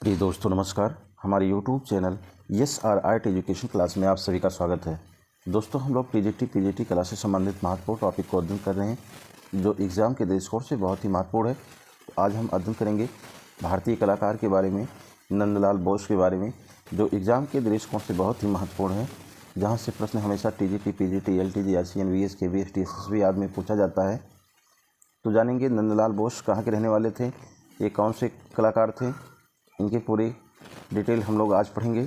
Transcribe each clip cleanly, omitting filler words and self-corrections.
प्रिय दोस्तों नमस्कार। हमारे YouTube channel SR art education class में आप सभी का स्वागत है। दोस्तों हम लोग पीजीटी कला से संबंधित महत्वपूर्ण टॉपिक को अध्ययन कर रहे हैं जो एग्ज़ाम के दृष्टिकोण से बहुत ही महत्वपूर्ण है। तो आज हम अध्ययन करेंगे भारतीय कलाकार के बारे में, नंदलाल बोस के बारे में, जो एग्ज़ाम के दृष्टिकोण से बहुत ही महत्वपूर्ण है, जहाँ से प्रश्न हमेशा TGT, PGT, LTG, RCN, VS, KVS, TSSB आदि में पूछा जाता है। तो जानेंगे नंदलाल बोस कहाँ के रहने वाले थे, ये कौन से कलाकार थे, इनकी पूरी डिटेल हम लोग आज पढ़ेंगे।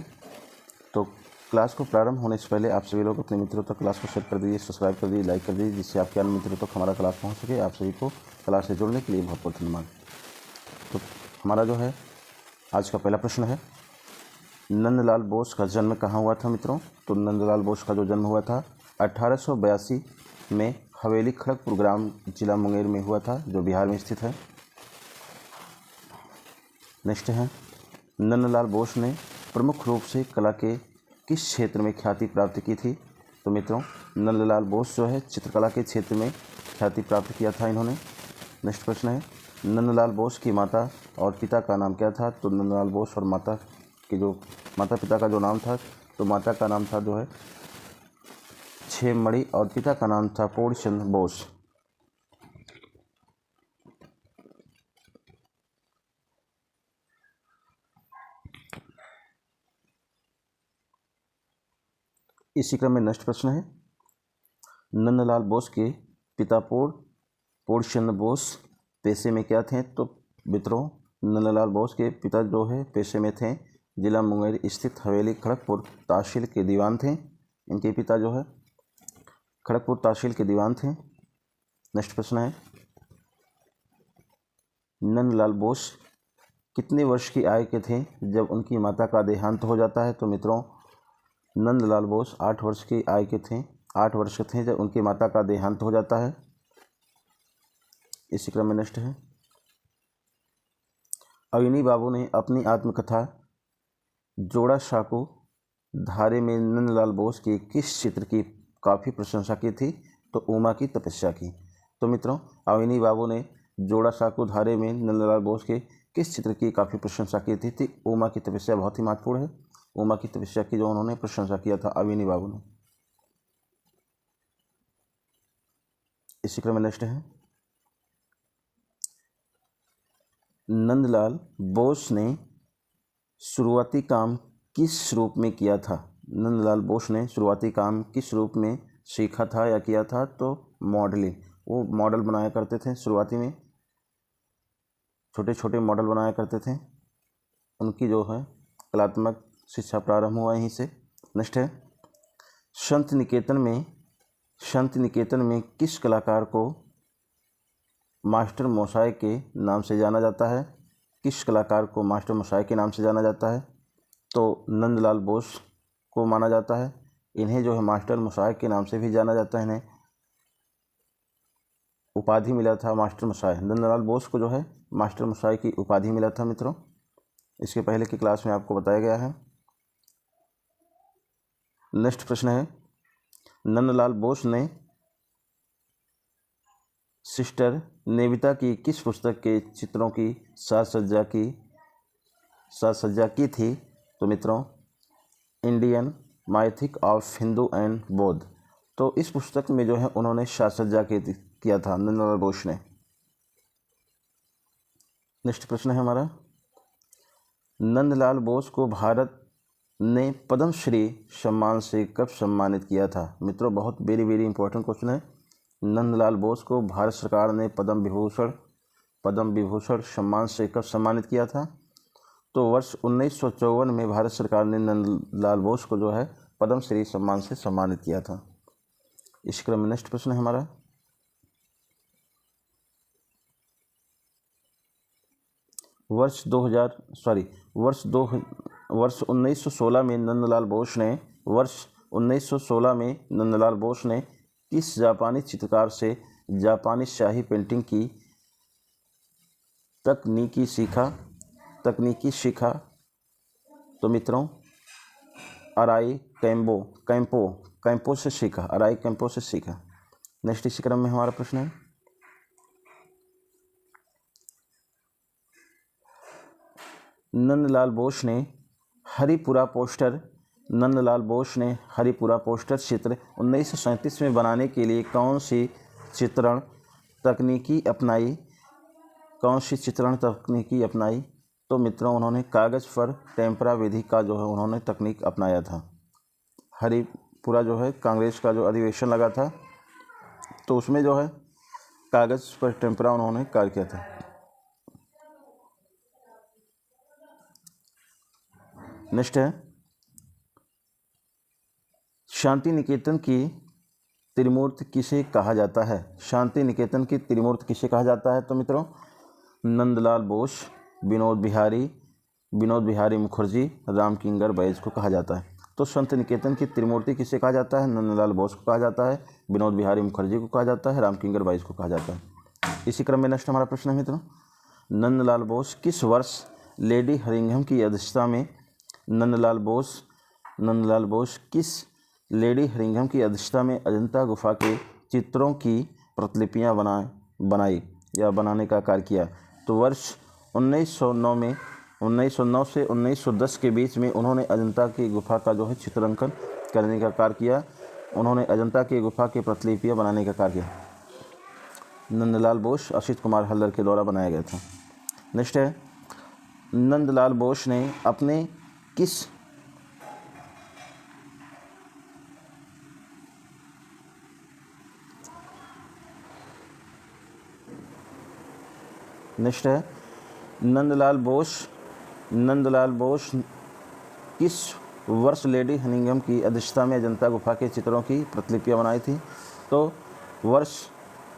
तो क्लास को प्रारंभ होने से पहले आप सभी लोग अपने मित्रों तक क्लास को शेयर कर दीजिए, सब्सक्राइब कर दीजिए, लाइक कर दीजिए, जिससे आपके अन्य मित्रों तक हमारा क्लास पहुंच सके। आप सभी को क्लास से जुड़ने के लिए बहुत बहुत धन्यवाद। तो हमारा जो है आज का पहला प्रश्न है, नंदलाल बोस का जन्म कहाँ हुआ था मित्रों? तो नंदलाल बोस का जो जन्म हुआ था 1882 में हवेली खड़गपुर ग्राम जिला मुंगेर में हुआ था, जो बिहार में स्थित है। नेक्स्ट है, नंदलाल बोस ने प्रमुख रूप से कला के किस क्षेत्र में ख्याति प्राप्त की थी? तो मित्रों नंदलाल बोस जो है चित्रकला के क्षेत्र में ख्याति प्राप्त किया था इन्होंने। नेक्स्ट प्रश्न है, नंदलाल बोस की माता और पिता का नाम क्या था? तो नंदलाल बोस और माता पिता का जो नाम था, तो माता का नाम था जो है छेमणि और पिता का नाम था पूर्णचंद्र बोस। इसी क्रम में नेक्स्ट प्रश्न है, नंदलाल बोस के पिता पूर्णचंद्र बोस पेशे में क्या थे? तो मित्रों नंदलाल बोस के पिता जो है पेशे में थे जिला मुंगेर स्थित हवेली खड़गपुर तहसील के दीवान थे। इनके पिता जो है खड़गपुर तहसील के दीवान थे। नेक्स्ट प्रश्न है, नंदलाल बोस कितने वर्ष की आयु के थे जब उनकी माता का देहांत हो जाता है? तो मित्रों नंदलाल बोस 8 वर्ष की आयु के थे, 8 वर्ष के थे जब उनकी माता का देहांत हो जाता है। इसी क्रम में नेक्स्ट है, अविनी बाबू ने अपनी आत्मकथा जोड़ा साकू धारे में नंदलाल बोस के किस चित्र की काफ़ी प्रशंसा की थी? तो उमा की तपस्या की। तो मित्रों अविनी बाबू ने जोड़ा साकू धारे में नंदलाल बोस के किस चित्र की काफ़ी प्रशंसा की थी? उमा की तपस्या बहुत ही महत्वपूर्ण है। उमा की तपस्या की जो उन्होंने प्रशंसा किया था अविनी बाबू ने। इसी क्रम में नेक्स्ट है, नंदलाल बोस ने शुरुआती काम किस रूप में किया था? नंदलाल बोस ने शुरुआती काम किस रूप में सीखा था या किया था? तो मॉडलिंग। वो मॉडल बनाया करते थे, शुरुआती में छोटे छोटे मॉडल बनाया करते थे। उनकी जो है कलात्मक शिक्षा प्रारंभ हुआ यहीं से। नेक्स्ट है, संत निकेतन में किस कलाकार को मास्टर मोसाई के नाम से जाना जाता है? किस कलाकार को मास्टर मोसाई के नाम से जाना जाता है? तो नंदलाल बोस को माना जाता है। इन्हें जो है मास्टर मोसाई के नाम से भी जाना जाता है। इन्हें उपाधि मिला था मास्टर मोसाई। नंदलाल बोस को जो है मास्टर मोसाई की उपाधि मिला था मित्रों। इसके पहले की क्लास में आपको बताया गया है। नेक्स्ट प्रश्न है, नंदलाल बोस ने सिस्टर नेविता की किस पुस्तक के चित्रों की साज सज्जा की थी? तो मित्रों इंडियन माइथिक ऑफ हिंदू एंड बौद्ध। तो इस पुस्तक में जो है उन्होंने साज सज्जा किया था नंदलाल बोस ने। नेक्स्ट प्रश्न है हमारा, नंदलाल बोस को भारत ने पद्मश्री सम्मान से कब सम्मानित किया था? मित्रों बहुत वेरी इंपॉर्टेंट क्वेश्चन है। नंदलाल बोस को भारत सरकार ने पद्म विभूषण सम्मान से कब सम्मानित किया था? तो वर्ष 1954 में भारत सरकार ने नंदलाल बोस को जो है पद्मश्री सम्मान से सम्मानित किया था। इस क्रम में नेक्स्ट प्रश्न है हमारा, वर्ष 1916 में नंदलाल बोस ने किस जापानी चित्रकार से जापानी शाही पेंटिंग की तकनीकी सीखा? तो मित्रों अराई कैंपो से सीखा। नेक्स्ट इसी क्रम में हमारा प्रश्न है, नंदलाल बोस ने हरिपुरा पोस्टर चित्र 1937 में बनाने के लिए कौन सी चित्रण तकनीकी अपनाई? तो मित्रों, उन्होंने कागज़ पर टेम्परा विधि का जो है उन्होंने तकनीक अपनाया था। हरिपुरा जो है कांग्रेस का जो अधिवेशन लगा था, तो उसमें जो है कागज़ पर टेम्परा उन्होंने कार्य किया था। नेक्स्ट है, शांति निकेतन की त्रिमूर्ति किसे कहा जाता है? शांति निकेतन की त्रिमूर्ति किसे कहा जाता है? तो मित्रों, नंदलाल बोस, विनोद बिहारी मुखर्जी, रामकिंकर बैज को कहा जाता है। तो शांति निकेतन की त्रिमूर्ति किसे कहा जाता है? नंदलाल बोस को कहा जाता है, विनोद बिहारी मुखर्जी को कहा जाता है, रामकिंकर बैज को कहा जाता है। इसी क्रम में नेक्स्ट हमारा प्रश्न है मित्रों, नंदलाल बोस किस वर्ष लेडी हरिंघम की अध्यक्षता में किस लेडी हरिंघम की अध्यक्षता में अजंता गुफा के चित्रों की प्रतिलिपियां बनाने का कार्य किया? तो वर्ष 1909 से 1910 के बीच में उन्होंने अजंता की गुफा का जो है चित्रांकन करने का कार्य किया। उन्होंने अजंता की गुफा की प्रतिलिपियां बनाने का कार्य किया। नंदलाल बोस असित कुमार हल्दर के द्वारा बनाया गया था। नेक्स्ट है, नंदलाल बोस ने अपने किस नेक्स्ट है, नंदलाल बोस किस वर्ष लेडी हनिंघम की अध्यक्षता में अजंता गुफा के चित्रों की प्रतिलिपियां बनाई थी? तो वर्ष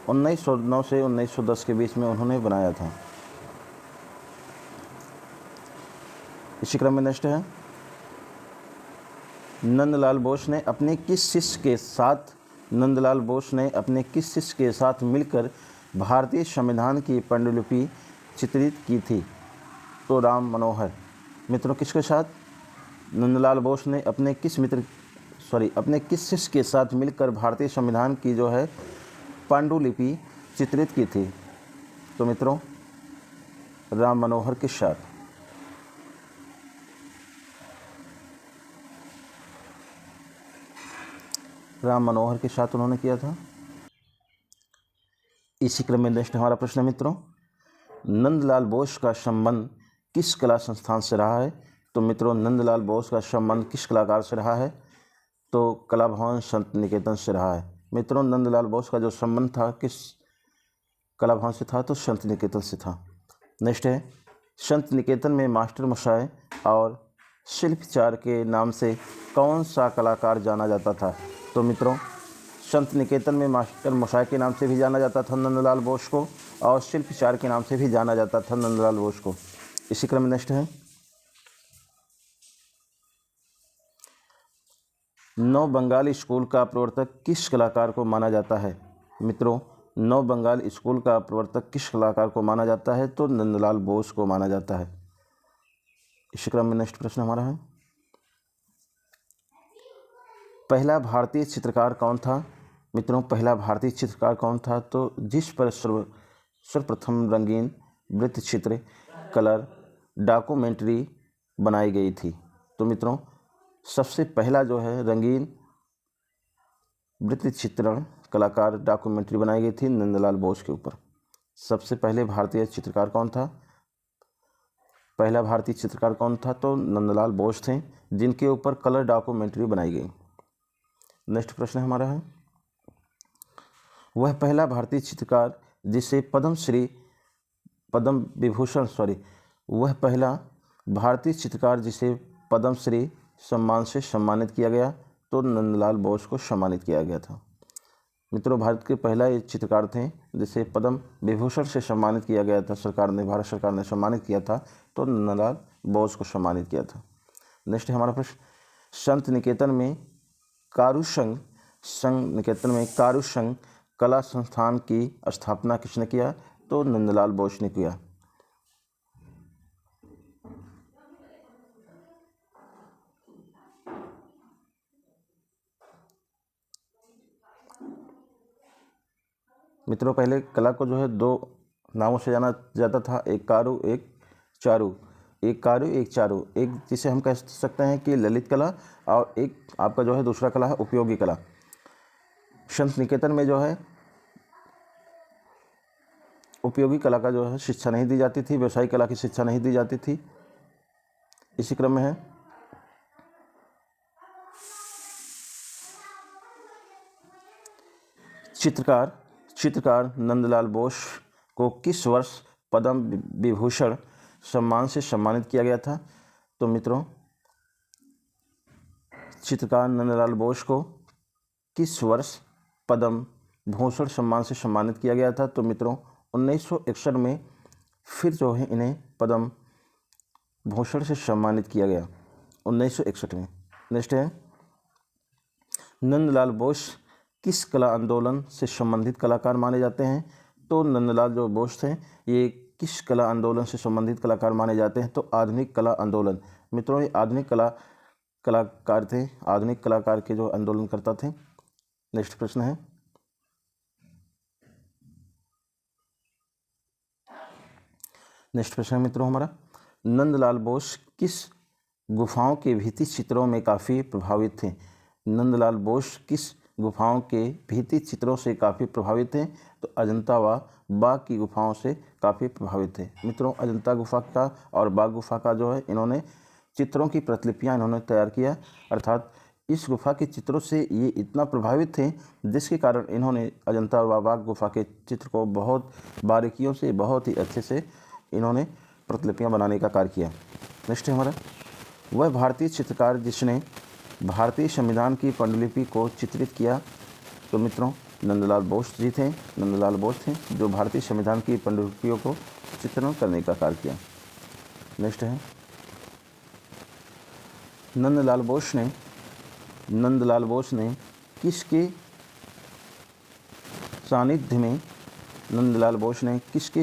1909 से 1910 के बीच में उन्होंने बनाया था। इसी क्रम में नेक्स्ट है, नंदलाल बोस ने अपने किस शिष्य के साथ मिलकर भारतीय संविधान की पांडुलिपि चित्रित की थी? तो राम मनोहर। मित्रों, किसके साथ? नंदलाल बोस ने अपने किस शिष्य के साथ मिलकर भारतीय संविधान की जो है पांडुलिपि चित्रित की थी? तो मित्रों, राम मनोहर के साथ। उन्होंने किया था। इसी क्रम में नेक्स्ट हमारा प्रश्न है मित्रों, नंदलाल बोस का संबंध किस कला संस्थान से रहा है? तो मित्रों, नंदलाल बोस का संबंध किस कलाकार से रहा है? तो कला भवन संत निकेतन से रहा है। मित्रों, नंदलाल बोस का जो संबंध था किस कला भवन से था? तो संत निकेतन से था। नेक्स्ट है, संत निकेतन में मास्टर मशाय और शिल्पचार के नाम से कौन सा कलाकार जाना जाता था? तो मित्रों, संत निकेतन में मास्टर मशाय के नाम से भी जाना जाता था नंदलाल बोस को, और शिल्पचार के नाम से भी जाना जाता था नंदलाल बोस को। इसी क्रम में नेक्स्ट है, नव बंगाल स्कूल का प्रवर्तक किस कलाकार को माना जाता है? मित्रों, नव बंगाल स्कूल का प्रवर्तक किस कलाकार को माना जाता है? तो नंदलाल बोस को माना जाता है। इसी क्रम में नेक्स्ट प्रश्न हमारा है, पहला भारतीय चित्रकार कौन था? मित्रों, पहला भारतीय चित्रकार कौन था? तो जिस पर सर्वप्रथम रंगीन वृत्त चित्र कलर डॉक्यूमेंट्री बनाई गई थी। तो मित्रों, सबसे पहला जो है रंगीन वृत्त चित्रण कलाकार डॉक्यूमेंट्री बनाई गई थी नंदलाल बोस के ऊपर। सबसे पहले भारतीय चित्रकार कौन था? पहला भारतीय चित्रकार कौन था? तो नंदलाल बोस थे, जिनके ऊपर कलर डॉक्यूमेंट्री बनाई गई। नेक्स्ट प्रश्न हमारा है, वह पहला भारतीय चित्रकार जिसे वह पहला भारतीय चित्रकार जिसे पद्मश्री सम्मान से सम्मानित किया गया? तो नंदलाल बोस को सम्मानित किया गया था। मित्रों, भारत के पहला ये चित्रकार थे जिसे पद्म विभूषण से सम्मानित किया गया था। भारत सरकार ने सम्मानित किया था, तो नंदलाल बोस को सम्मानित किया था। नेक्स्ट है हमारा प्रश्न, संत निकेतन में कारुसंघ कला संस्थान की स्थापना किसने किया? तो नंदलाल बोस ने किया। मित्रों, पहले कला को जो है दो नामों से जाना जाता था, एक कारू एक चारू। एक कार्य एक चारु, एक जिसे हम कह सकते हैं कि ललित कला, और एक आपका जो है दूसरा कला है उपयोगी कला। संत निकेतन में जो है उपयोगी कला का जो है शिक्षा नहीं दी जाती थी, व्यवसायिक कला की शिक्षा नहीं दी जाती थी। इसी क्रम में है चित्रकार नंदलाल बोस को किस वर्ष पद्म विभूषण सम्मान से सम्मानित किया गया था? तो मित्रों, चित्रकार नंदलाल बोस को किस वर्ष पद्म भूषण सम्मान से सम्मानित किया गया था? तो मित्रों 1961 में फिर जो है इन्हें पद्म भूषण से सम्मानित किया गया 1961 में। नेक्स्ट है नंदलाल बोस किस कला आंदोलन से संबंधित कलाकार माने जाते हैं? तो नंदलाल जो बोस थे ये किस कला आंदोलन से संबंधित कलाकार माने जाते हैं? तो आधुनिक कला आंदोलन। मित्रों ये आधुनिक कलाकार थे, आधुनिक कलाकार के जो आंदोलन करता थे। नेक्स्ट प्रश्न है मित्रों हमारा, नंदलाल बोस किस गुफाओं के भित्ति चित्रों में काफ़ी प्रभावित थे? नंदलाल बोस किस गुफाओं के भित्ति चित्रों से काफ़ी प्रभावित थे? तो अजंता व बाघ की गुफाओं से काफ़ी प्रभावित थे। मित्रों अजंता गुफा का और बाघ गुफा का जो है इन्होंने चित्रों की प्रतिलिपियां इन्होंने तैयार किया, अर्थात इस गुफा के चित्रों से ये इतना प्रभावित थे जिसके कारण इन्होंने अजंता व बाघ गुफा के चित्र को बहुत बारीकियों से, बहुत ही अच्छे से इन्होंने प्रतिलिपियां बनाने का कार्य किया। नेक्स्ट है हमारा, वह भारतीय चित्रकार जिसने भारतीय संविधान की पांडुलिपि को चित्रित किया? तो मित्रों नंदलाल बोस जी थे, नंदलाल बोस थे जो भारतीय संविधान की पांडुलिपियों को चित्रण करने का कार्य किया। नेक्स्ट है नंदलाल बोस ने किसके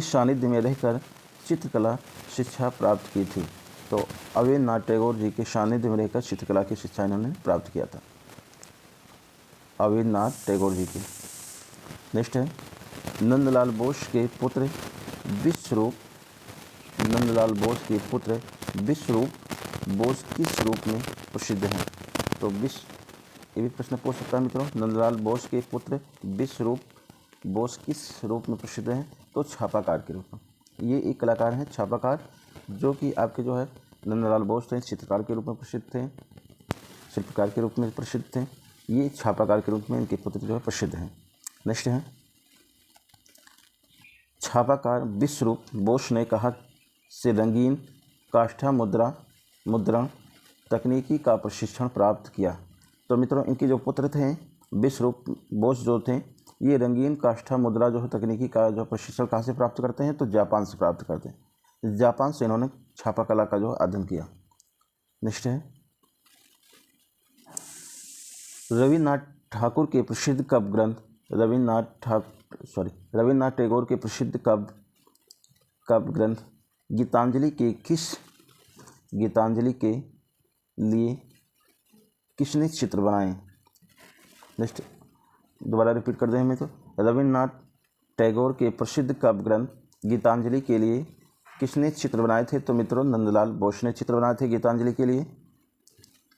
सानिध्य में रहकर चित्रकला शिक्षा प्राप्त की थी? तो अवेन्द्रनाथ टैगोर जी के सानिध्य में रहकर चित्रकला की शिक्षा इन्होंने प्राप्त किया था, अवेन्द्रनाथ टैगोर जी की। नेक्स्ट है नंदलाल बोस के पुत्र विश्वरूप बोस किस रूप में प्रसिद्ध हैं? तो ये भी प्रश्न पूछ सकता है मित्रों, नंदलाल बोस के पुत्र विश्वरूप बोस किस रूप में प्रसिद्ध हैं? तो छापाकार के रूप में। ये एक कलाकार हैं छापाकार, जो कि आपके जो है नंदलाल बोस थे चित्रकार के रूप में प्रसिद्ध थे, शिल्पकार के रूप में प्रसिद्ध थे, ये छापाकार के रूप में इनके पुत्र जो है प्रसिद्ध हैं। नेक्स्ट है छापाकार विश्वरूप बोस ने कहा से रंगीन काष्ठा मुद्रण तकनीकी का प्रशिक्षण प्राप्त किया? तो मित्रों इनके जो पुत्र थे विश्वरूप बोस जो थे ये रंगीन काष्ठा मुद्रा जो है तकनीकी का जो प्रशिक्षण कहाँ से प्राप्त करते हैं? तो जापान से प्राप्त करते हैं, जापान से इन्होंने छापा कला का जो अध्ययन किया। नेक्स्ट है रविन्द्रनाथ ठाकुर के प्रसिद्ध काव्य ग्रंथ रविन्द्रनाथ टैगोर के प्रसिद्ध काव्य ग्रंथ गीतांजलि के लिए किसने चित्र बनाए? नेक्स्ट दोबारा रिपीट कर दें हमें, तो रविन्द्रनाथ टैगोर के प्रसिद्ध काव्य ग्रंथ गीतांजलि के लिए किसने चित्र बनाए थे? तो मित्रों नंदलाल बोस ने चित्र बनाए थे गीतांजलि के लिए,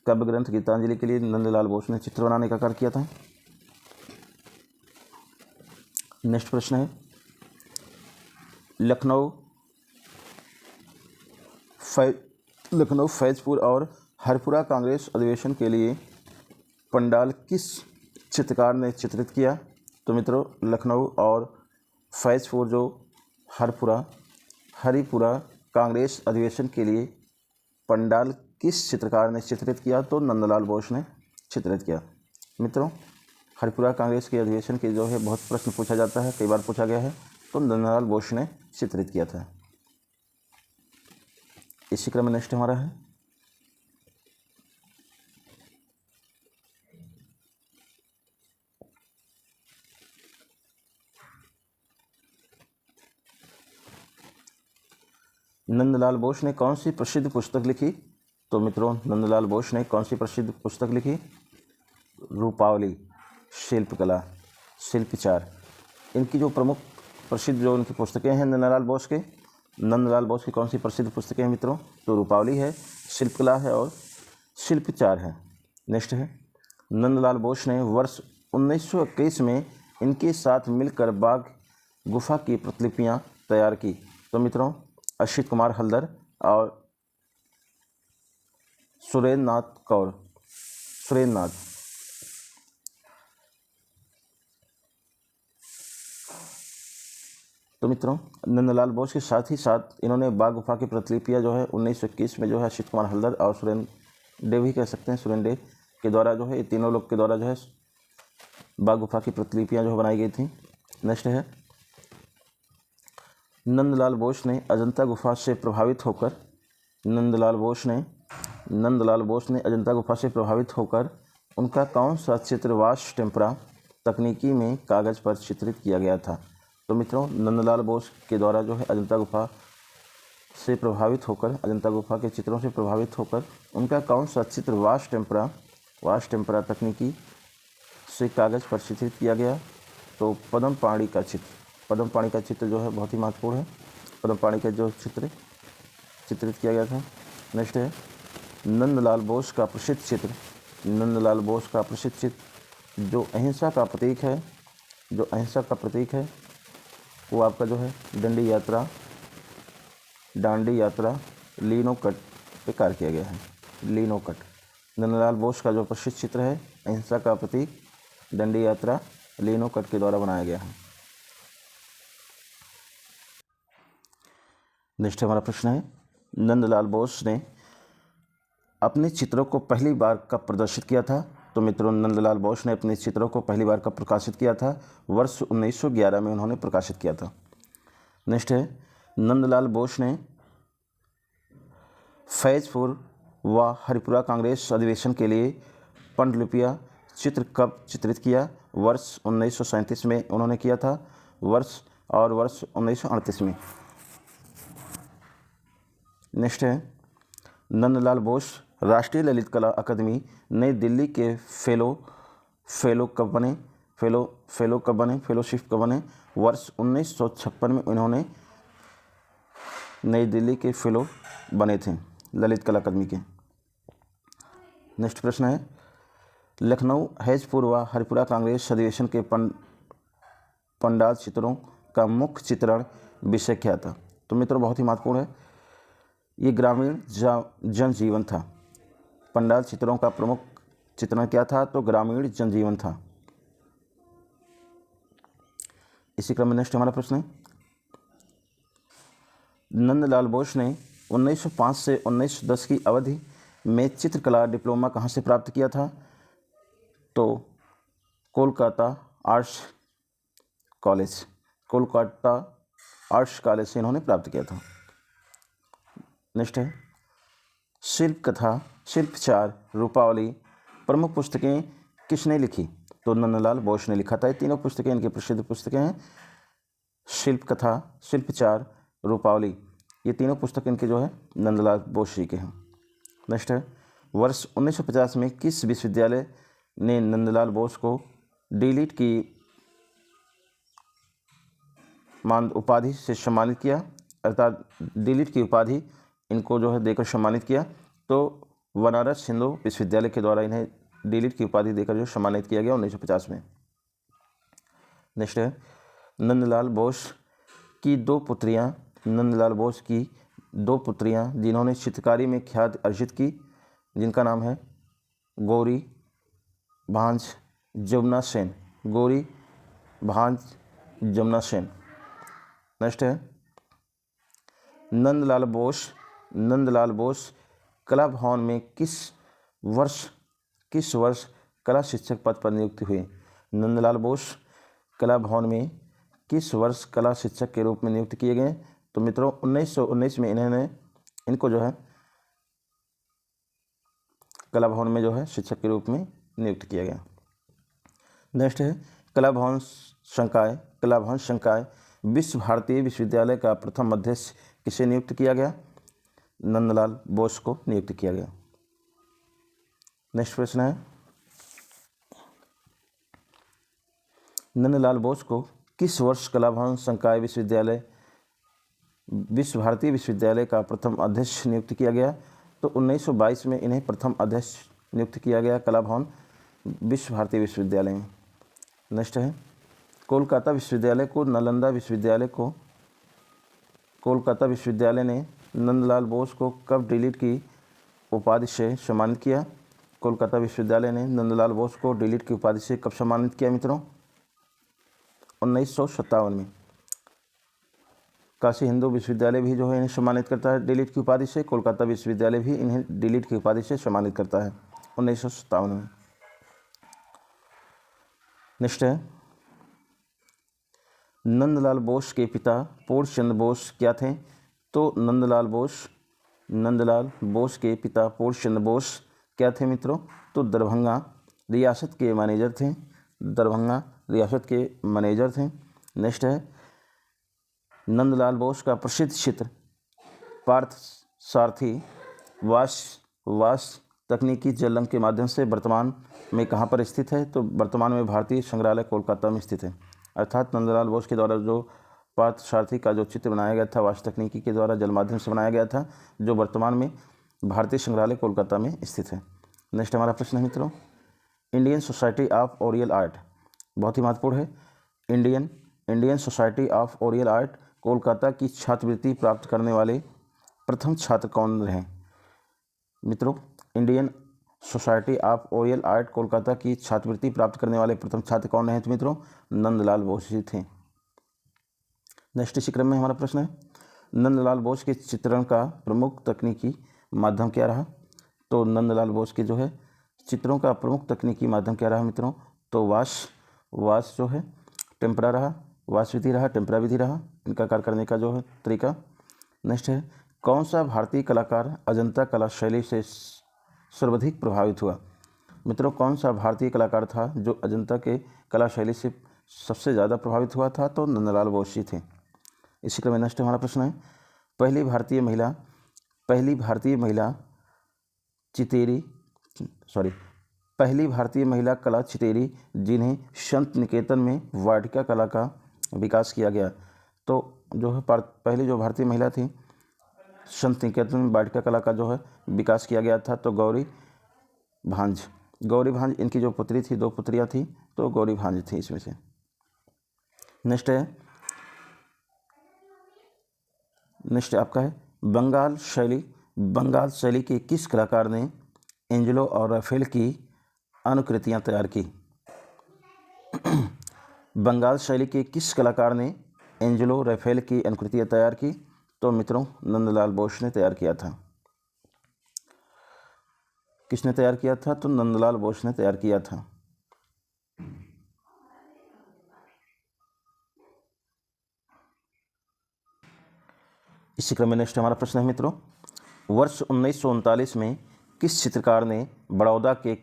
काव्य ग्रंथ गीतांजलि के लिए नंदलाल बोस ने चित्र बनाने का कार्य किया था। नेक्स्ट प्रश्न है लखनऊ फैजपुर और हरपुरा कांग्रेस अधिवेशन के लिए पंडाल किस चित्रकार ने चित्रित किया? तो मित्रों लखनऊ और फैजपुर जो हरिपुरा कांग्रेस अधिवेशन के लिए पंडाल किस चित्रकार ने चित्रित किया? तो नंदलाल बोस ने चित्रित किया। मित्रों हरिपुरा कांग्रेस के अधिवेशन के जो है बहुत प्रश्न पूछा जाता है, कई बार पूछा गया है, तो नंदलाल बोस ने चित्रित किया था। इसी क्रम में नेक्स्ट हमारा है नंदलाल बोस ने कौन सी प्रसिद्ध पुस्तक लिखी? तो मित्रों नंदलाल बोस ने कौन सी प्रसिद्ध पुस्तक लिखी? रूपावली, शिल्पकला, शिल्पचार, इनकी जो प्रमुख प्रसिद्ध जो उनकी पुस्तकें हैं नंदलाल बोस के, नंदलाल बोस की कौन सी प्रसिद्ध पुस्तकें हैं मित्रों? तो रूपावली है, शिल्पकला है और शिल्पचार है। नेक्स्ट है, नंदलाल बोस ने वर्ष 1921 में इनके साथ मिलकर बाघ गुफा की प्रतिलिपियां तैयार की। तो मित्रों अश्वित कुमार हल्दर और सुरेंद्रनाथ। तो मित्रों नंदलाल बोस के साथ ही साथ इन्होंने बाघ गुफा की प्रतिलिपियां जो है 1921 में जो है अश्वित कुमार हल्दर और सुरेंद्र कह सकते हैं, सुरेंद्र के द्वारा जो है, ये तीनों लोग के द्वारा जो है बाघ गुफा की प्रतिलिपियां जो है बनाई गई थी। नेक्स्ट है, नंदलाल बोस ने अजंता गुफा से प्रभावित होकर अजंता गुफा से प्रभावित होकर उनका कौन सा चित्र वाश टेम्परा तकनीकी में कागज़ पर चित्रित किया गया था? तो मित्रों नंदलाल बोस के द्वारा जो है अजंता गुफा के चित्रों से प्रभावित होकर उनका कौन सा चित्र वाश टेम्परा तकनीकी से कागज़ पर चित्रित किया गया? तो पद्म पाणी का चित्र जो है बहुत ही महत्वपूर्ण है। पद्म पाणी का जो चित्र चित्रित किया गया था। नेक्स्ट है, नंदलाल बोस का प्रसिद्ध चित्र जो अहिंसा का प्रतीक है वो आपका जो है डांडी यात्रा लीनोकट पे कार्य किया गया है। लीनोकट नंदलाल बोस का जो प्रसिद्ध चित्र है अहिंसा का प्रतीक डांडी यात्रा लीनोकट के द्वारा बनाया गया है। नेक्स्ट हमारा प्रश्न है, नंदलाल बोस ने अपने चित्रों को पहली बार कब प्रदर्शित किया था? तो मित्रों नंदलाल बोस ने अपने चित्रों को पहली बार कब प्रकाशित किया था? वर्ष 1911 में उन्होंने प्रकाशित किया था। नेक्स्ट है, नंदलाल बोस ने फैजपुर व हरिपुरा कांग्रेस अधिवेशन के लिए पांडुलिपियां चित्र कब चित्रित किया? वर्ष 1937 में उन्होंने किया था, वर्ष 1938 में। नेक्स्ट है, नंदलाल बोस राष्ट्रीय ललित कला अकादमी नई दिल्ली के फेलोशिप कब बने? वर्ष 1956 में उन्होंने नई दिल्ली के फेलो बने थे ललित कला अकादमी के। नेक्स्ट प्रश्न है, लखनऊ हैजपुर व हरिपुरा कांग्रेस अधिवेशन के पंडाल चित्रों का मुख्य चित्रण विषय क्या था? तो मित्रों बहुत ही महत्वपूर्ण है, ये ग्रामीण जनजीवन था। पंडाल चित्रों का प्रमुख चित्रण क्या था? तो ग्रामीण जनजीवन था। इसी क्रम में नेक्स्ट हमारा प्रश्न है, नंदलाल बोस ने 1905 से 1910 की अवधि में चित्रकला डिप्लोमा कहाँ से प्राप्त किया था? तो कोलकाता आर्ट्स कॉलेज से इन्होंने प्राप्त किया था। नेक्स्ट है, शिल्पचार रूपावली प्रमुख पुस्तकें किसने लिखी? तो नंदलाल बोस ने लिखा था। ये तीनों पुस्तकें इनकी प्रसिद्ध पुस्तकें हैं, शिल्पकथा, शिल्पचार, रूपावली। ये तीनों पुस्तक इनके जो है नंदलाल बोस जी के हैं। नेक्स्ट है, वर्ष 1950 में किस विश्वविद्यालय ने नंदलाल बोस को डीलिट की उपाधि से सम्मानित किया? अर्थात डीलिट की उपाधि इनको जो है देकर सम्मानित किया। तो बनारस हिंदू विश्वविद्यालय के द्वारा इन्हें डीलिट की उपाधि देकर जो सम्मानित किया गया 1950 में। नेक्स्ट है, नंदलाल बोस की दो पुत्रियां जिन्होंने चित्रकारी में ख्याति अर्जित की, जिनका नाम है गौरी भांज जमुना सेन। नेक्स्ट है, नंदलाल बोस कला भवन में किस वर्ष कला शिक्षक पद पर नियुक्त हुए? नंदलाल बोस कला भवन में किस वर्ष कला शिक्षक के रूप में नियुक्त किए गए? तो मित्रों 1919 में इनको जो है कला भवन में जो है शिक्षक के रूप में नियुक्त किया गया। नेक्स्ट है, कला भवन संकाय विश्व भारतीय विश्वविद्यालय का प्रथम अध्यक्ष किसे नियुक्त किया गया? नंदलाल बोस को नियुक्त किया गया। नेक्स्ट प्रश्न है, नंदलाल बोस को किस वर्ष कला भवन संकाय विश्वविद्यालय विश्व भारती विश्वविद्यालय का प्रथम अध्यक्ष नियुक्त किया गया? तो 1922 में इन्हें प्रथम अध्यक्ष नियुक्त किया गया कला भवन विश्व भारती विश्वविद्यालय में। नेक्स्ट है, कोलकाता विश्वविद्यालय ने नंदलाल बोस को कब डिलीट की उपाधि से सम्मानित किया? कोलकाता विश्वविद्यालय ने नंदलाल बोस को डिलीट की उपाधि से कब सम्मानित किया मित्रों? 1957 में। काशी हिंदू विश्वविद्यालय भी जो है इन्हें सम्मानित करता है डिलीट की उपाधि से। कोलकाता विश्वविद्यालय भी इन्हें डिलीट की उपाधि से सम्मानित करता है 1957 में। नेक्स्ट है, नंदलाल बोस के पिता पूर्णचंद्र बोस क्या थे? तो नंदलाल बोस के पिता पूर्णचंद्र बोस क्या थे मित्रों? तो दरभंगा रियासत के मैनेजर थे। नेक्स्ट है, नंदलाल बोस का प्रसिद्ध चित्र पार्थ सारथी वाश तकनीकी जलरंग के माध्यम से वर्तमान में कहाँ पर स्थित है? तो वर्तमान में भारतीय संग्रहालय कोलकाता में स्थित है। अर्थात नंदलाल बोस के द्वारा जो पार्थ सारथी का जो चित्र बनाया गया था वाश तकनीकी के द्वारा जल माध्यम से बनाया गया था, जो वर्तमान में भारतीय संग्रहालय कोलकाता में स्थित है। नेक्स्ट हमारा प्रश्न है मित्रों, Indian society of Oryol art, बहुत ही महत्वपूर्ण है। Indian society of Oryol art Kolkata की छात्रवृत्ति प्राप्त करने वाले प्रथम छात्र कौन रहे मित्रों? Indian society of Oryol art Kolkata की छात्रवृत्ति प्राप्त करने वाले प्रथम छात्र कौन रहे थे मित्रों? नंदलाल बोस जी थे। नेक्स्ट इसी क्रम में हमारा प्रश्न है, नंदलाल बोस के चित्रण का प्रमुख तकनीकी माध्यम क्या रहा? तो नंदलाल बोस के जो है चित्रों का प्रमुख तकनीकी माध्यम क्या रहा मित्रों? तो वाश जो है टेम्परा रहा, वाश विधि रहा, टेम्परा विधि रहा, इनका कार्य करने का जो है तरीका। नेक्स्ट है, कौन सा भारतीय कलाकार अजंता कला शैली से सर्वाधिक प्रभावित हुआ? मित्रों, कौन सा भारतीय कलाकार था जो अजंता के कला शैली से सबसे ज़्यादा प्रभावित हुआ था? तो नंदलाल बोस जी थे। इसी क्रम में नेक्स्ट हमारा प्रश्न है, पहली भारतीय महिला कला चितेरी जिन्हें संत निकेतन में वाटिका कला का विकास किया गया। तो जो है पहली जो भारतीय महिला थी संत निकेतन में वाटिका कला का जो है विकास किया गया था, तो गौरी भांज इनकी जो पुत्री थी, 2 पुत्रियां थी, तो गौरी भांज थी इसमें से। नेक्स्ट आपका है, बंगाल शैली के किस कलाकार ने एंजेलो और राफेल की अनुकृतियां तैयार की? बंगाल शैली के किस कलाकार ने एंजेलो राफेल की अनुकृतियां तैयार की? तो मित्रों नंदलाल बोस ने तैयार किया था। किसने तैयार किया था? तो नंदलाल बोस ने तैयार किया था। इसी क्रम में नेक्स्ट हमारा प्रश्न है मित्रों, वर्ष 1939 में किस चित्रकार ने बड़ौदा के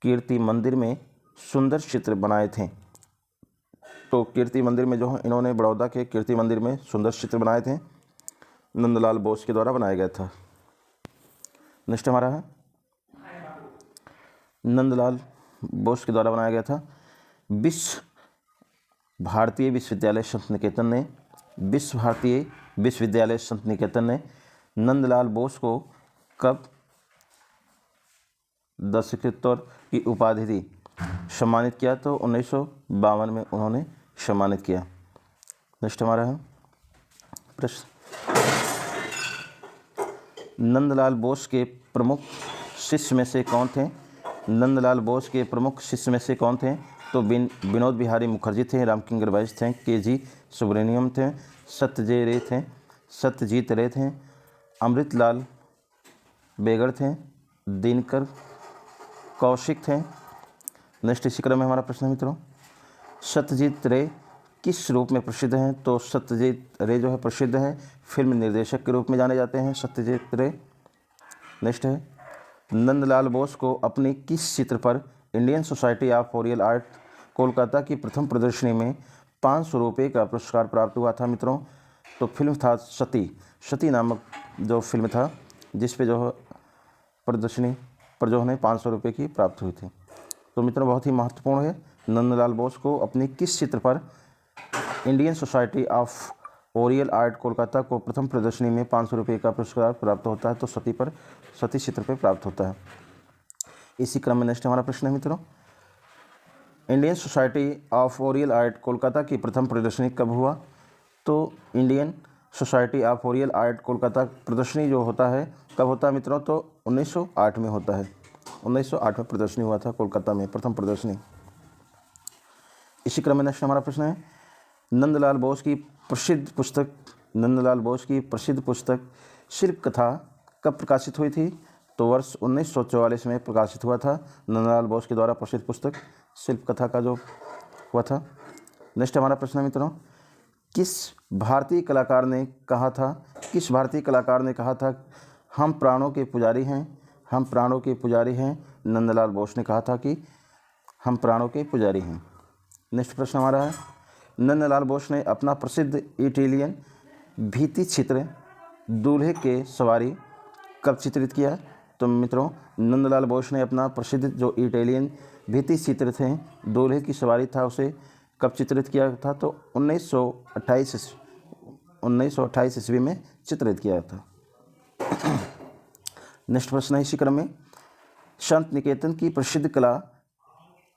कीर्ति मंदिर में सुंदर चित्र बनाए थे? तो कीर्ति मंदिर में जो है इन्होंने बड़ौदा के कीर्ति मंदिर में सुंदर चित्र बनाए थे, नंदलाल बोस के द्वारा बनाया गया था। नेक्स्ट हमारा है, नंदलाल बोस के द्वारा बनाया गया था। विश्व भारतीय विश्वविद्यालय संत निकेतन ने नंदलाल बोस को कब दशकोत्तर की उपाधि दी, सम्मानित किया? तो 1952 में उन्होंने सम्मानित किया। नेक्स्ट हमारा है प्रश्न, नंदलाल बोस के प्रमुख शिष्य में से कौन थे? नंदलाल बोस के प्रमुख शिष्य में से कौन थे? तो विनोद बिहारी मुखर्जी थे, रामकिंकर बैस थे, के.जी. सुब्रमण्यम थे, सत्यजीत रे थे, अमृतलाल बेगड़ थे, दिनकर कौशिक थे। नेक्स्ट इसी क्रम में हमारा प्रश्न है मित्रों, सत्यजीत रे किस रूप में प्रसिद्ध हैं? तो सत्यजीत रे जो है प्रसिद्ध है फिल्म निर्देशक के रूप में जाने जाते हैं सत्यजीत रे। नेक्स्ट है, नंदलाल बोस को अपने किस चित्र पर Indian society of Oryol art Kolkata की प्रथम प्रदर्शनी में 500 रुपये का पुरस्कार प्राप्त हुआ था मित्रों? तो फिल्म था सती नामक जो फिल्म था, जिस पे जो प्रदर्शनी पर जो उन्हें 500 रुपये की प्राप्त हुई थी। तो मित्रों बहुत ही महत्वपूर्ण है। नंदलाल बोस को अपनी किस चित्र पर Indian society of Oryol art Kolkata को प्रथम प्रदर्शनी में 500 रुपये का पुरस्कार प्राप्त होता है? तो सती पर, सती चित्र पर प्राप्त होता है। इसी क्रम में नेक्स्ट हमारा प्रश्न है मित्रों, Indian society of Oryol art Kolkata की प्रथम प्रदर्शनी कब हुआ? तो Indian society of Oryol art Kolkata प्रदर्शनी जो होता है कब होता है मित्रों? तो 1908 में होता है। 1908 में प्रदर्शनी हुआ था कोलकाता में, प्रथम प्रदर्शनी। इसी क्रम में नेक्स्ट हमारा प्रश्न है, नंदलाल बोस की प्रसिद्ध पुस्तक, नंदलाल बोस की प्रसिद्ध पुस्तक शिल्प कथा कब प्रकाशित हुई थी? तो वर्ष 1944 में प्रकाशित हुआ था नंदलाल बोस के द्वारा प्रसिद्ध पुस्तक शिल्प कथा का जो हुआ था। नेक्स्ट हमारा प्रश्न है मित्रों, किस भारतीय कलाकार ने कहा था, किस भारतीय कलाकार ने कहा था हम प्राणों के पुजारी हैं, हम प्राणों के पुजारी हैं? नंदलाल बोस ने कहा था कि हम प्राणों के पुजारी हैं। नेक्स्ट प्रश्न हमारा है, नंदलाल बोस ने अपना प्रसिद्ध इटालियन भित्ति चित्र दूल्हे के सवारी कब चित्रित किया? तो मित्रों नंदलाल बोस ने अपना प्रसिद्ध जो इटालियन भित्ति चित्र थे दूल्हे की सवारी था उसे कब चित्रित किया था? तो 1928 ईस्वी में चित्रित किया था। नेक्स्ट प्रश्न है इसी क्रम में, शांत निकेतन की प्रसिद्ध कला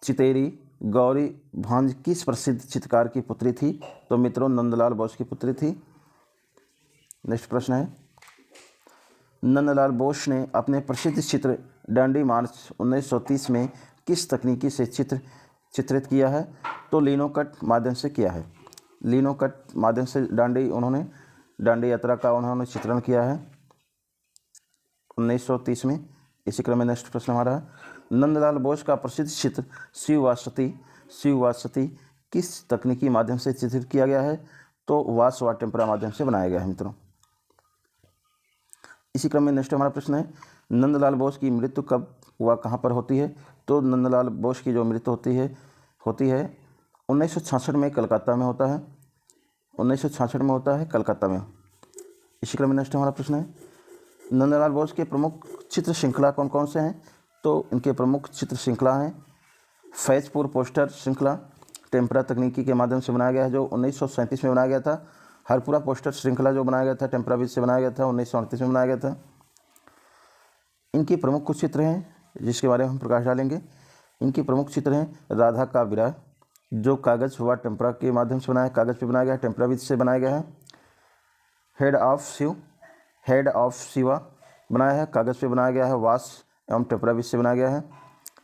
चितेरी गौरी भांज किस प्रसिद्ध चित्रकार की पुत्री थी? तो मित्रों नंदलाल बोस की पुत्री थी। नेक्स्ट प्रश्न है, नंदलाल बोस ने अपने प्रसिद्ध चित्र डांडी मार्च 1930 में किस तकनीकी से चित्रित किया है? तो लिनोकट माध्यम से किया है। लिनोकट माध्यम से डांडी यात्रा का उन्होंने चित्रण किया है 1930 में। इसी क्रम में नेक्स्ट प्रश्न हमारा, नंदलाल बोस का प्रसिद्ध चित्र शिववासती किस तकनीकी माध्यम से चित्रित किया गया है? तो वाश व टेम्परा माध्यम से बनाया गया है मित्रों। इसी क्रम में नेक्स्ट हमारा प्रश्न है, नंदलाल बोस की मृत्यु कब हुआ, कहाँ पर होती है? तो नंदलाल बोस की जो मृत्यु होती है 1966 में कलकत्ता में होता है, 1966 में होता है कलकत्ता में। इसी क्रम में नेक्स्ट हमारा प्रश्न है, नंदलाल बोस के प्रमुख चित्र श्रृंखला कौन कौन से हैं? तो इनके प्रमुख चित्र श्रृंखला हैं फैजपुर पोस्टर श्रृंखला टेम्परा तकनीकी के माध्यम से बनाया गया है जो 1937 में बनाया गया था। हरपुरा पोस्टर श्रृंखला जो बनाया गया था टेम्परा बीज से बनाया गया था 1938 में बनाया गया था। इनके प्रमुख कुछ चित्र हैं जिसके बारे में हम प्रकाश डालेंगे। इनके प्रमुख चित्र हैं राधा का विरह जो कागज़ व टेम्परा के माध्यम से बनाया, कागज़ पे बनाया गया है, टेम्परा बीज से बनाया गया है। हेड ऑफ शिवा बनाया है, कागज़ पे बनाया गया है, वाश एवं टेम्परा बीज से बनाया गया है।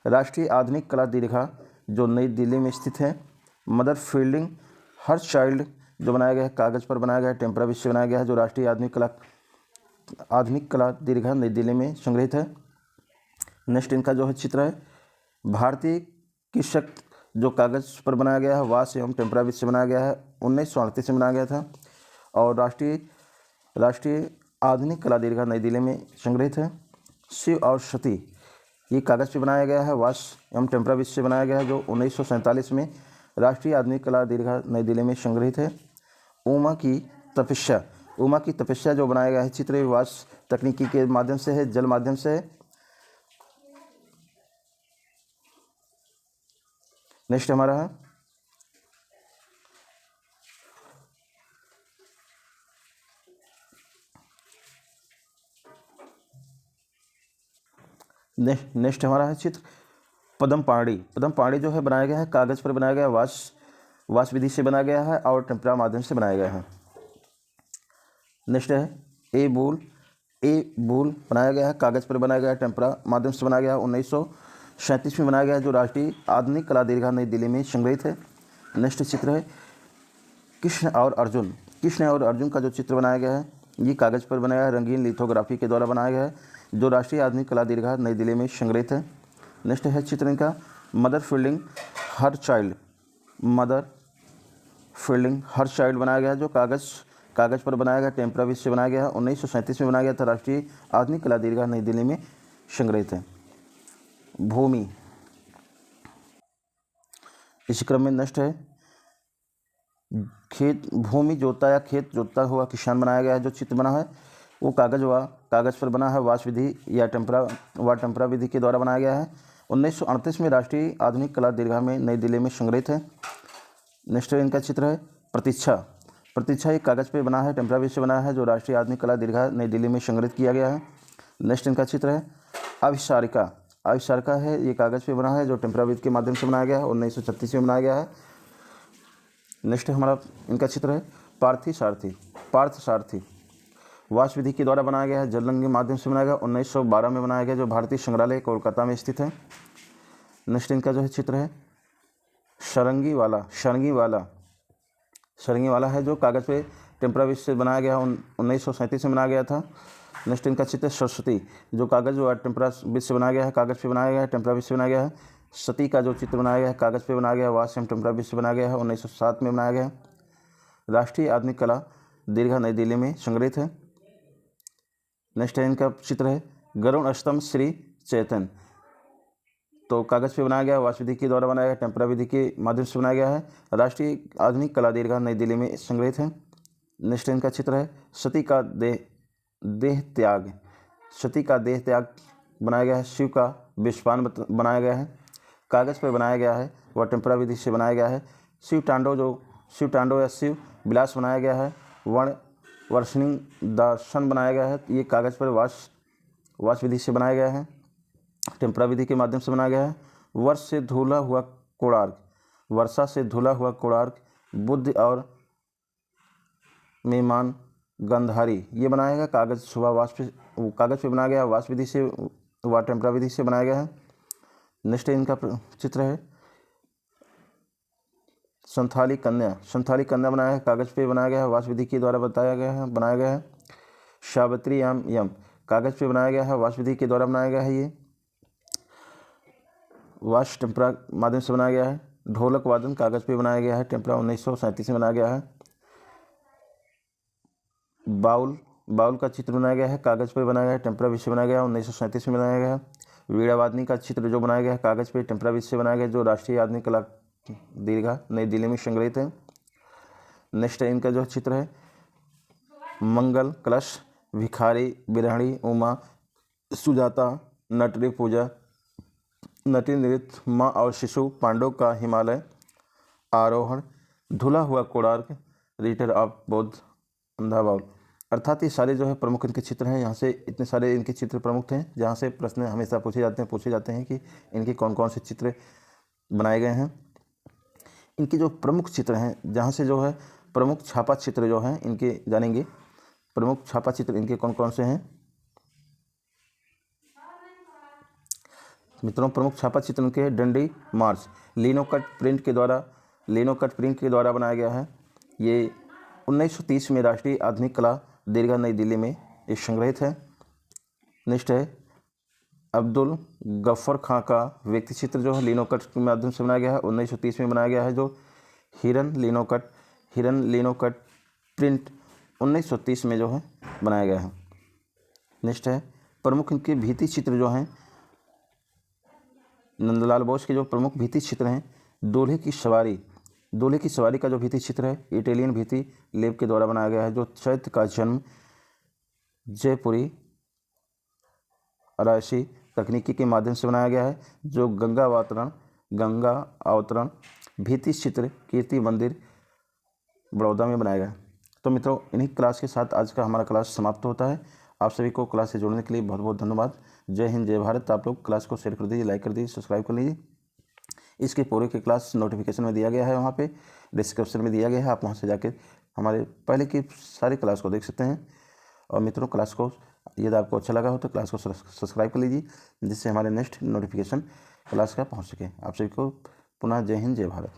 राष्ट्रीय आधुनिक कला दीर्घा जो नई दिल्ली में स्थित है। मदर फील्डिंग हर चाइल्ड जो बनाया गया है कागज़ पर बनाया गया है, टेम्परा बीज से बनाया गया है, जो राष्ट्रीय आधुनिक कला दीर्घा नई दिल्ली में संग्रहित है। नेक्स्ट इनका जो है चित्र है भारतीय कृषक जो कागज़ पर बनाया गया है, वाश एवं टेम्परा बीज से बनाया गया है, 1938 में बनाया गया था। और राष्ट्रीय आधुनिक कला दीर्घा नई दिल्ली में संग्रहित है। शिव और सती ये कागज़ पे बनाया गया है, वाश एवं टेम्परा बीज से बनाया गया है, जो 1947 में राष्ट्रीय आधुनिक कला दीर्घा नई दिल्ली में संग्रहित है। उमा की तपस्या जो बनाया गया है चित्र वाश तकनीकी के माध्यम से है, जल माध्यम से है। नेक्स्ट हमारा है नेक्स्ट हमारा है चित्र पद्म पाणी जो है बनाया गया है कागज़ पर बनाया गया है, वाश विधि से बनाया गया है और टेम्परा माध्यम से बनाया गया है। नेक्स्ट है ए बूल बनाया गया है, कागज़ पर बनाया गया है, टेम्परा माध्यम से बनाया गया है, 1937 में बनाया गया है, जो राष्ट्रीय आधुनिक कला दीर्घा नई दिल्ली में संग्रहित है। नेक्स्ट चित्र है कृष्ण और अर्जुन का जो चित्र बनाया गया है ये कागज़ पर बनाया है, रंगीन लिथोग्राफी के द्वारा बनाया गया है, जो राष्ट्रीय आधुनिक कला दीर्घा नई दिल्ली में संग्रहित है। नेक्स्ट है चित्र इनका मदर फील्डिंग हर चाइल्ड बनाया गया है, जो कागज़ पर बनाया गया, टेम्परा बीज से बनाया गया है, 1937 में बनाया गया था, राष्ट्रीय आधुनिक कला दीर्घा नई दिल्ली में संग्रहित है। भूमि इसी क्रम में नेक्स्ट है भूमि जोता या खेत जोतता हुआ किसान बनाया गया है, जो चित्र बना है वो कागज़ पर बना है, वाश विधि या टेम्परा विधि के द्वारा बनाया गया है, 1938 में राष्ट्रीय आधुनिक कला दीर्घा में नई दिल्ली में संग्रहित है। नेक्स्ट इनका चित्र है प्रतीक्षा। प्रतीक्षा एक कागज़ पे बना है, टेम्परा से बना है, जो राष्ट्रीय आधुनिक कला दीर्घा नई दिल्ली में संग्रहित किया गया है। नेक्स्ट इनका चित्र है आविष्कारिका। आविष्कारिका है, ये कागज़ पे बना है, जो टेम्परा के माध्यम से बनाया गया है, 1936 में बनाया गया है। नेक्स्ट हमारा इनका चित्र है पार्थी सारथी। पार्थ सारथी वाष्प विधि के द्वारा बनाया गया है, जल रंग के माध्यम से बनाया गया, 1912 में बनाया गया, जो भारतीय संग्रहालय कोलकाता में स्थित है। नेक्स्ट इनका जो है चित्र है शरंगी वाला। शरंगी वाला है, जो कागज़ पे टेम्परा से बनाया गया, 1937 में बनाया गया था। नेक्स्ट इनका चित्र सरस्वती, जो कागज़ टेम्परा से बनाया गया है, कागज़ पे बनाया गया है, टेम्परा से बनाया गया है। सती का जो चित्र बनाया गया है, कागज़ पे बनाया गया है, वाष्प टेम्परा से बनाया गया है, 1907 में बनाया गया है। राष्ट्रीय आधुनिक कला दीर्घा नई दिल्ली में संग्रहित है। नेक्स्ट है इनका चित्र है गरुड़ स्तंभ श्री चैतन्य। तो कागज़ पे बनाया गया है, वाष्प विधि के द्वारा बनाया गया, टेम्परा विधि के माध्यम से बनाया गया है। राष्ट्रीय आधुनिक कला दीर्घा नई दिल्ली में संग्रहित है। नेक्स्ट इनका चित्र है सती का देह त्याग। सती का देह त्याग बनाया गया है, शिव का विषपान बनाया गया है, कागज़ पर बनाया गया है, वह टेम्परा विधि से बनाया गया है। शिव तांडव या शिव विलास बनाया गया है, वर्षिणी दर्शन बनाया गया है, ये कागज़ पर वाष्प विधि से बनाया गया है, टेम्परा विधि के माध्यम से बनाया गया है। वर्षा से धुला हुआ कोणार्क, बुद्ध और मेमान गंधारी, ये बनाया गया कागज़ पे बनाया गया, वाष्प विधि से व टेम्परा विधि से बनाया गया है। नेक्स्ट इनका चित्र है संथाली कन्या बनाया है, कागज़ पे बनाया गया है, वाष्प विधि के द्वारा बनाया गया है। सावित्री यम कागज़ पे बनाया गया है, वाष्प विधि के द्वारा बनाया गया है, ये वाष्प टेम्परा माध्यम से बनाया गया है। ढोलक वादन कागज़ पे बनाया गया है, टेम्परा 1937 में बनाया गया है। बाउल का चित्र बनाया गया है, कागज़ पे बनाया गया है, टेम्परा विधि बनाया गया, 1937 में बनाया गया है। वीणावादनी का चित्र जो बनाया गया है, कागज़ पे टेम्परा विधि से बनाया गया, जो राष्ट्रीय आधुनिक कला दीर्घा नई दिल्ली में संग्रहित है। नेक्स्ट इनका जो चित्र है मंगल कलश, भिखारी, बिरहणी, उमा, सुजाता, नटरी पूजा, नटी नृत्य, माँ और शिशु, पांडव का हिमालय आरोहण, धुला हुआ कोणार्क, रिटर ऑफ बौद्ध, अंधा बाउल। अर्थात ये सारे जो है प्रमुख इनके चित्र हैं। यहाँ से इतने सारे इनके चित्र प्रमुख हैं, जहाँ से प्रश्न हमेशा पूछे जाते हैं कि इनके कौन कौन से चित्र बनाए गए हैं। इनके जो प्रमुख चित्र हैं, जहाँ से जो है प्रमुख छापा चित्र जो हैं इनके जानेंगे। प्रमुख छापा चित्र इनके कौन कौन से हैं मित्रों? प्रमुख छापा चित्र इनके डंडी मार्च, लिनोकट प्रिंट के द्वारा बनाया गया है। ये 1930 में राष्ट्रीय आधुनिक कला दीर्घा नई दिल्ली में ये संग्रहित है। नेक्स्ट है अब्दुल गफ्फर खां का व्यक्ति चित्र जो है लिनोकट के माध्यम से बनाया गया है, 1930 में बनाया गया है, जो हिरन लिनोकट प्रिंट 1930 में जो है बनाया गया है। नेक्स्ट है प्रमुख इनके भित्ति चित्र जो हैं नंदलाल बोस के जो प्रमुख भित्ति चित्र हैं, दूल्हे की सवारी का जो भित्ति चित्र है इटालियन भित्ति लेप के द्वारा बनाया गया है, जो चैत्र का जन्म जयपुरी अराशी तकनीकी के माध्यम से बनाया गया है, जो गंगा अवतरण भित्ति चित्र कीर्ति मंदिर बड़ौदा में बनाया गया है। तो मित्रों, इन्हीं क्लास के साथ आज का हमारा क्लास समाप्त होता है। आप सभी को क्लास से जुड़ने के लिए बहुत बहुत धन्यवाद। जय हिंद, जय भारत। आप लोग क्लास को शेयर कर दीजिए, लाइक कर दीजिए, सब्सक्राइब कर लीजिए। इसके पूरे के क्लास नोटिफिकेशन में दिया गया है, वहाँ पे डिस्क्रिप्शन में दिया गया है, आप वहाँ से जाके हमारे पहले की सारी क्लास को देख सकते हैं। और मित्रों, क्लास को यदि आपको अच्छा लगा हो तो क्लास को सब्सक्राइब कर लीजिए, जिससे हमारे नेक्स्ट नोटिफिकेशन क्लास का पहुँच सके। आप सभी को पुनः जय हिंद, जय भारत।